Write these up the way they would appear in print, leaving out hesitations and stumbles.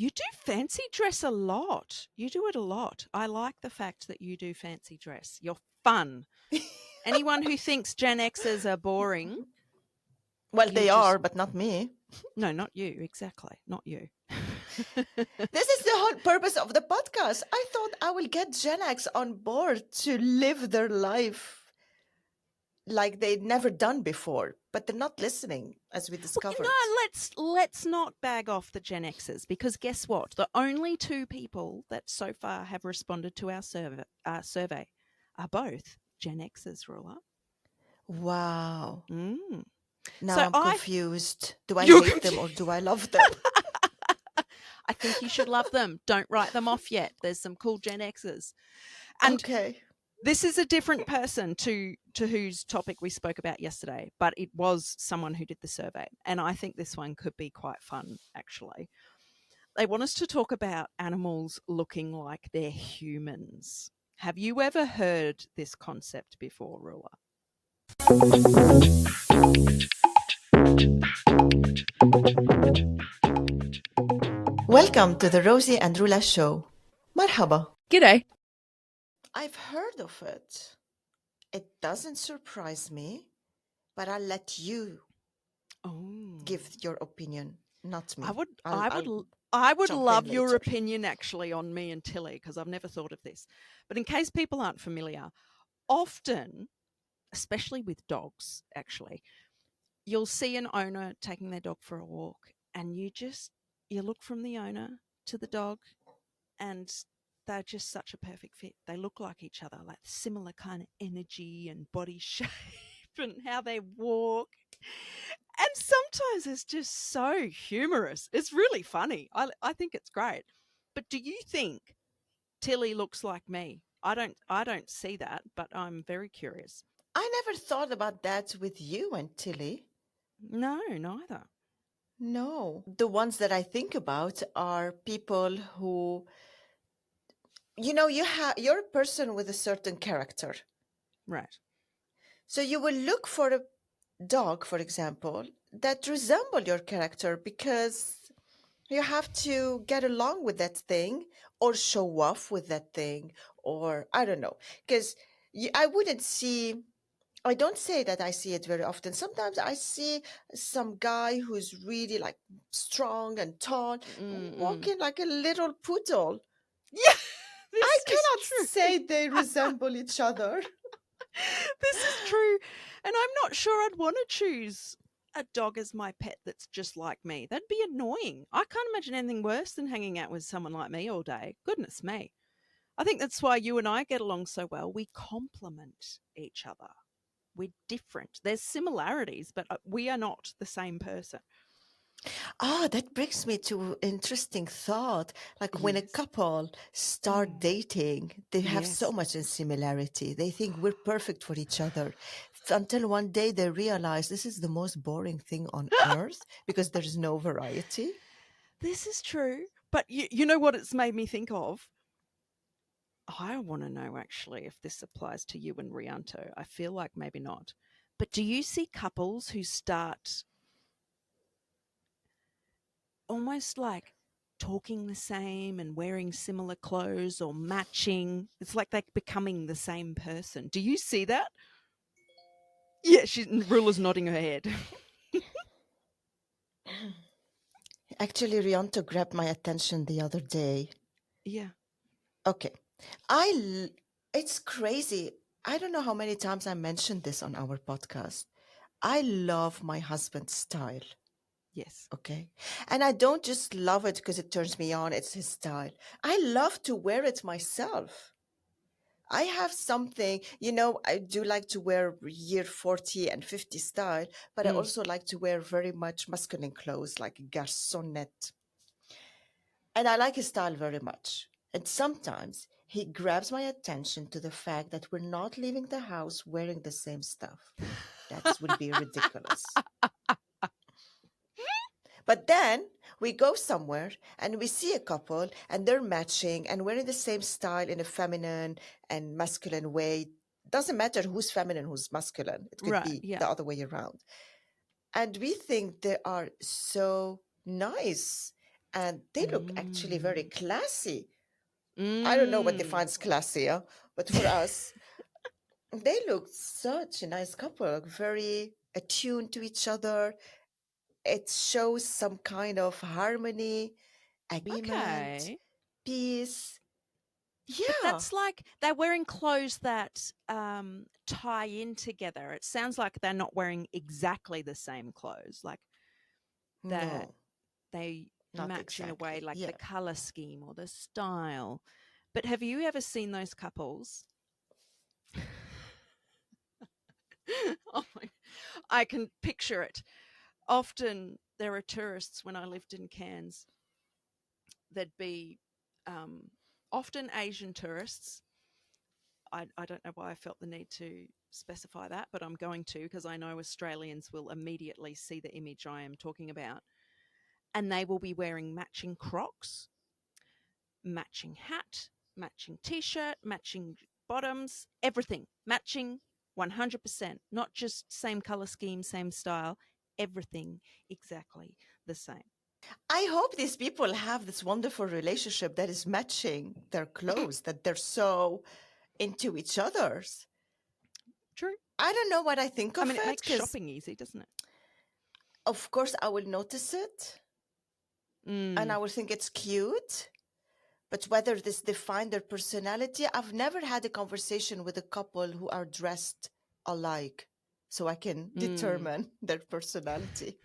You do fancy dress a lot. You do it a lot. I like the fact that you do fancy dress. You're fun. Anyone who thinks Gen Xers are boring, Well, you they just are, but not me. no, not you. Exactly, not you. This is the whole purpose of the podcast. I thought I will get Gen X on board to live their life like they'd never done before, but they're not listening, as we Well, discovered. let's not bag off the Gen Xers because guess what? The only two people that so far have responded to our survey are both Gen Xers, Rula. Wow. Mm. Now So I'm I confused. Do I you're hate them or do I love them? I think you should love them. Don't write them off yet. There's some cool Gen Xers. And Okay. this is a different person to whose topic we spoke about yesterday, but it was someone who did the survey. And I think this one could be quite fun, actually. They want us to talk about animals looking like they're humans. Have you ever heard this concept before, Rula? Welcome to the Rosie and Roula show. Marhaba. G'day. I've heard of it. It doesn't surprise me, but I'll let you Oh, give your opinion, not I me. would, I'll I would, I'll I would jump in love your later. opinion actually on me and Tilly because I've never thought of this. But in case people aren't familiar, often, especially with dogs, actually, you'll see an owner taking their dog for a walk, and you look from the owner to the dog, and they're just such a perfect fit. They look like each other, like similar kind of energy and body shape and how they walk. And sometimes it's just so humorous. It's really funny. I think it's great. But do you think Tilly looks like me? I don't see that, but I'm very curious. I never thought about that with you and Tilly. No, neither. No. The ones that I think about are people who, you're a person with a certain character. Right. So you will look for a dog, for example, that resemble your character because you have to get along with that thing or show off with that thing, or I don't know. Because I wouldn't see, I don't say that I see it very often. Sometimes I see some guy who's really like strong and tall, Mm-mm. walking like a little poodle. Yeah, I this is cannot true. say they resemble each other. This is true. And I'm not sure I'd want to choose a dog as my pet that's just like me. That'd be annoying. I can't imagine anything worse than hanging out with someone like me all day. Goodness me. I think that's why you and I get along so well. We complement each other. We're different. There's similarities, but we are not the same person. Ah, that brings me to interesting thought. Like when a Yes. couple start Mm. dating, they have so Yes. much in similarity. They think we're perfect for each other. Until one day they realize this is the most boring thing on earth because there's no variety. This is true. But you know what it's made me think of? I want to know actually if this applies to you and Rianto. I feel like maybe not. But do you see couples who start almost like talking the same and wearing similar clothes or matching? It's like they're becoming the same person. Do you see that? Yeah, Rula's nodding her head. Actually, Rianto grabbed my attention the other day. Yeah. Okay. It's crazy. I don't know how many times I mentioned this on our podcast. I love my husband's style. Yes. Okay. And I don't just love it because it turns me on, it's his style. I love to wear it myself. I have something, I do like to wear year 40 and 50 style, but I Mm. also like to wear very much masculine clothes like garçonnette. And I like his style very much. And sometimes he grabs my attention to the fact that we're not leaving the house wearing the same stuff. That will be ridiculous. But then we go somewhere and we see a couple and they're matching and wearing the same style in a feminine and masculine way. Doesn't matter who's feminine, who's masculine. It could Right. be Yeah. the other way around. And we think they are so nice. and they look actually very Mm. classy. I don't know what Mm. defines classy, huh? But for us, they look such a nice couple, very attuned to each other. It shows some kind of harmony, agreement, Okay. peace. But Yeah, that's like they're wearing clothes that tie in together. It sounds like they're not wearing exactly the same clothes, like that no, they not match in a way, exactly. like the Yeah. color scheme or the style. But have you ever seen those couples? Oh my, I can picture it. Often there are tourists when I lived in Cairns, there'd be um, often Asian tourists. I don't know why I felt the need to specify that, but I'm going to because I know Australians will immediately see the image I am talking about. And they will be wearing matching Crocs, matching hat, matching t shirt, matching bottoms, everything matching 100%, not just same color scheme, same style, everything exactly the same. I hope these people have this wonderful relationship that is matching their clothes, that they're so into each other's. True. I don't know what I think I of mean, it it makes because, shopping easy, doesn't it? of course, I will notice it and Mm, I will think it's cute. But whether this define their personality, I've never had a conversation with a couple who are dressed alike so I can mm. determine their personality.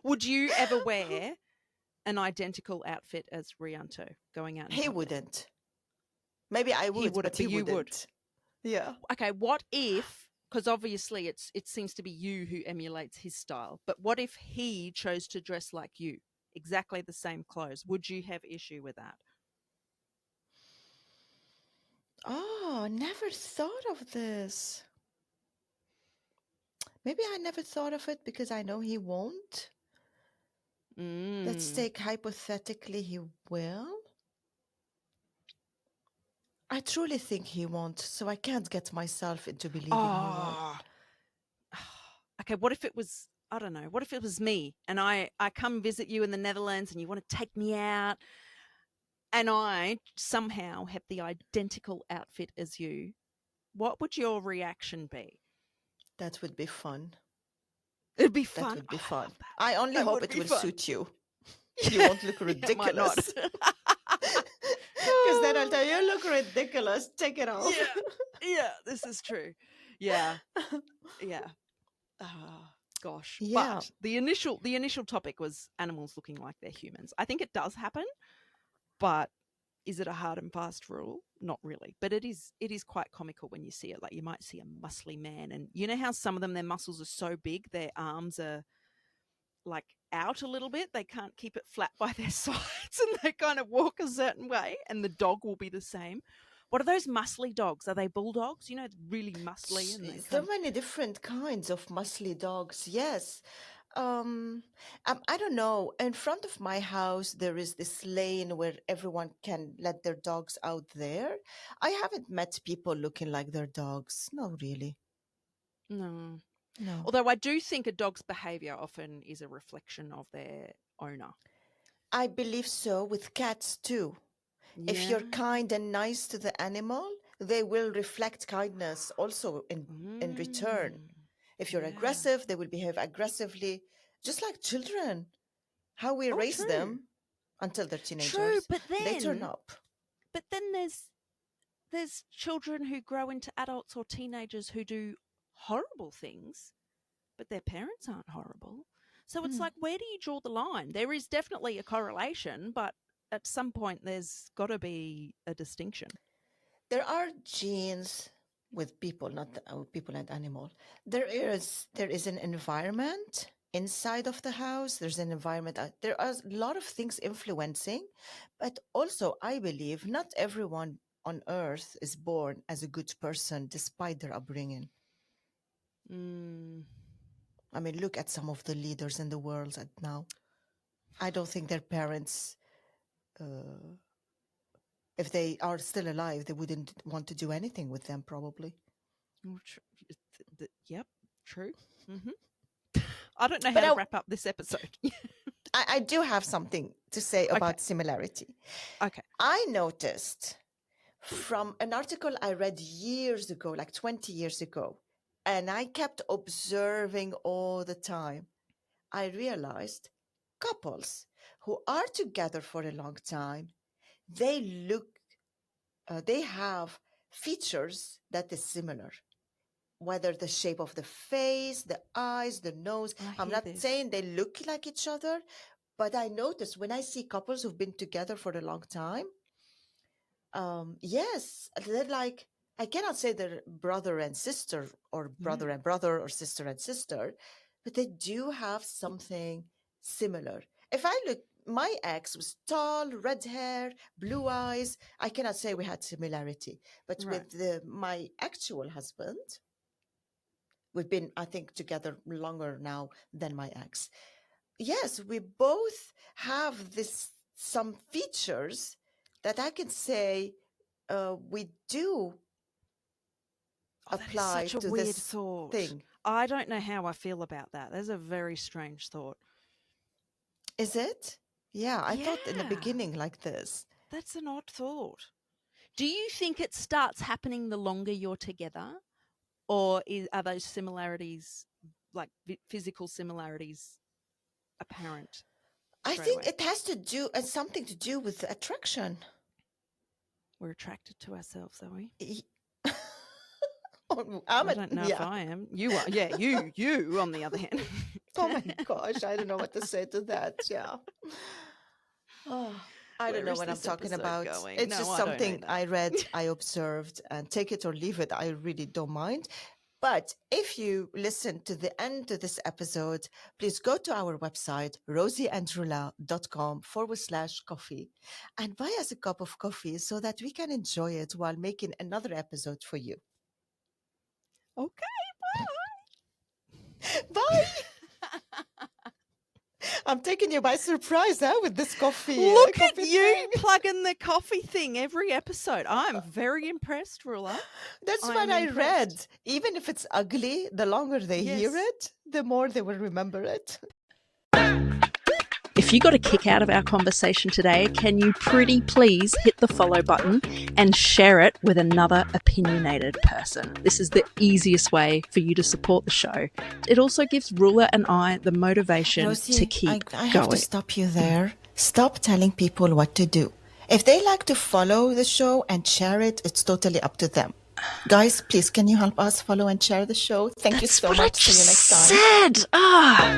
Would you ever wear an identical outfit as Rianto going out in He public? wouldn't. Maybe I He would, but wouldn't, but he you would. wouldn't. Yeah. Okay, what if, because obviously it seems to be you who emulates his style, but what if he chose to dress like you, exactly the same clothes? Would you have issue with that? Oh, never thought of this. Maybe I never thought of it because I know he won't. Let's Mm. take hypothetically he will. I truly think he won't, so I can't get myself into believing he will. Oh, okay. What if it was? I don't know. What if it was me and I come visit you in the Netherlands and you want to take me out and I somehow have the identical outfit as you? What would your reaction be? That would be fun. It'd be That fun. would Oh, be I love fun. that. I only That hope would it be will fun. suit you. You Yeah, won't look yeah, it might not. ridiculous. Because then I'll tell you, you look ridiculous. Take it off. Yeah, yeah, this is true. Yeah, yeah. Gosh, Yeah, but the initial topic was animals looking like they're humans. I think it does happen, but is it a hard and fast rule? Not really, but it is quite comical when you see it. Like you might see a muscly man, and you know how some of them their muscles are so big, their arms are like out a little bit. They can't keep it flat by their sides and they kind of walk a certain way and the dog will be the same. What are those muscly dogs? Are they bulldogs? You know, really muscly and they so kind of many different kinds of muscly dogs. Yes. Um, I don't know. In front of my house, there is this lane where everyone can let their dogs out there. I haven't met people looking like their dogs. No, really. no. No. Although I do think a dog's behavior often is a reflection of their owner. I believe so with cats too. If Yeah. you're kind and nice to the animal, they will reflect kindness also in return. Mm, If you're yeah. aggressive, they will behave aggressively, just like children. How we Oh, raise true. them until they're True, teenagers, but they turn then up. but then there's children who grow into adults or teenagers who do horrible things but their parents aren't horrible. So it's Hmm. like, where do you draw the line? There is definitely a correlation, but at some point, there's got to be a distinction. There are genes with people, not people and animal. There is an environment inside of the house. There's an environment. There are a lot of things influencing, but also I believe not everyone on earth is born as a good person despite their upbringing. Mm. I mean, look at some of the leaders in the world at now. I don't think their parents, uh, if they are still alive, they wouldn't want to do anything with them, probably. Oh, yep, true. Hmm. I don't know how But to I, wrap up this episode. I do have something to say Okay. about similarity. Okay. I noticed from an article I read years ago, like 20 years ago, and I kept observing all the time. I realized couples who are together for a long time, they look, they have features that is similar, whether the shape of the face, the eyes, the nose. I I'm hear not this. saying they look like each other, but I notice when I see couples who've been together for a long time, yes, they're like, I cannot say they're brother and sister or brother Mm. and brother or sister and sister, but they do have something similar. If I look, my ex was tall, red hair, blue eyes. I cannot say we had similarity, but Right. with my actual husband, we've been, I think, together longer now than my ex. Yes, we both have this some features that I can say we do Oh, that is apply such a to weird this thought. thing. I don't know how I feel about that. That's a very strange thought. Is it? Yeah, I thought in the Yeah, beginning like this. that's an odd thought. Do you think it starts happening the longer you're together, or are those similarities, like physical similarities, apparent I straight think away? it has to do something to do with attraction. We're attracted to ourselves, are we? Y- I'm I a, don't know if yeah. I am. You are. Yeah, you, on the other hand. Oh my gosh, I don't know what to say to that. Yeah. Oh, I don't Where know is what I'm this talking episode about. going? It's No, just I don't something either. I read, I observed, and take it or leave it. I really don't mind. But if you listen to the end of this episode, please go to our website, rosieandrula.com/coffee, and buy us a cup of coffee so that we can enjoy it while making another episode for you. Okay. Bye. I'm taking you by surprise, huh, with this coffee, Look at coffee you thing. plugging the coffee thing every episode. I'm very impressed, Rula. That's I what am I impressed. read. Even if it's ugly, the longer they hear Yes. it, the more they will remember it. If you got a kick out of our conversation today, can you pretty please hit the follow button and share it with another opinionated person? This is the easiest way for you to support the show. It also gives Rula and I the motivation to Rosie, keep I have to going. stop you there. Stop telling people what to do. If they like to follow the show and share it, it's totally up to them. Guys, please, can you help us follow and share the show? Thank you That's so what I much. See you just next time. said. Ah.